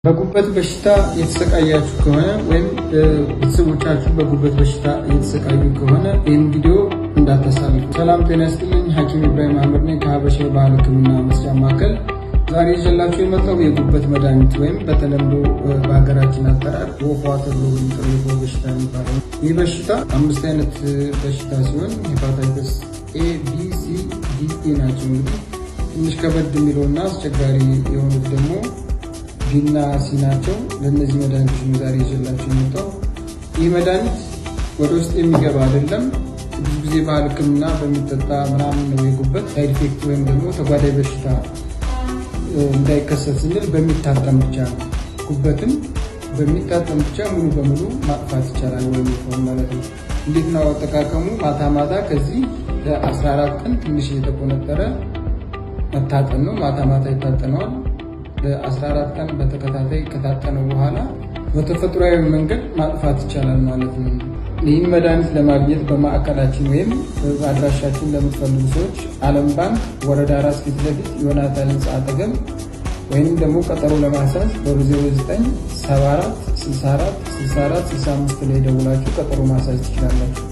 በጉበት በሽታ የተሰቃያችሁ ከሆነ ወይም ቤተሰቦቻችሁ በጉበት በሽታ የተሰቃዩ ከሆነ ይህን ቪዲዮ እንዳታሳልፉ። ሰላም ጤና ይስጥልኝ። ሐኪም ኢብራሂም አህመድ ነኝ ከሀበሻ ባህል ሕክምና መስጫ ማዕከል። ዛሬ ይዤላችሁ የመጣው የጉበት መድኃኒት ወይም በተለምዶ በሀገራችን አጠራር ወፏ ተብሎ የሚጠራው በሽታ የሚባለው ይህ በሽታ 5 አይነት በሽታ ሲሆን ሄፓታይተስ ኤ፣ ቢ፣ ሲ፣ ዲ፣ ኢ ናቸው። እንግዲህ ትንሽ ከበድ የሚለውና አስቸጋሪ የሆኑት ደግሞ ቢና ሲ ናቸው። ለእነዚህ መድኃኒቶች ዛሬ ይዤላችሁ የመጣው ይህ መድኃኒት ወደ ውስጥ የሚገባ አይደለም። ብዙ ጊዜ ባህል ሕክምና በሚጠጣ ምናምን ነው የጉበት ሳይድ ኢፌክት ወይም ደግሞ ተጓዳኝ በሽታ እንዳይከሰት ስንል በሚታጠን ብቻ ነው። ጉበትን በሚታጠን ብቻ ሙሉ በሙሉ ማጥፋት ይቻላል ወይም ይሆን ማለት ነው። እንዴት ነው አጠቃቀሙ? ማታ ማታ ከዚህ ለ14 ቀን ትንሽ እየተቆነጠረ መታጠን ነው። ማታ ማታ ይታጠነዋል። ለ14 ቀን በተከታታይ ከታጠነው በኋላ በተፈጥሯዊ መንገድ ማጥፋት ይቻላል ማለት ነው። ይህን መድኃኒት ለማግኘት በማዕከላችን ወይም አድራሻችን ለምትፈልጉ ሰዎች ዓለም ባንክ ወረዳ 4 ፊት ለፊት ዮናታን ህንፃ አጠገብ ወይም ደግሞ ቀጠሮ ለማስያዝ በ0974 64 64 65 ላይ ደውላችሁ ቀጠሮ ማስያዝ ትችላላችሁ።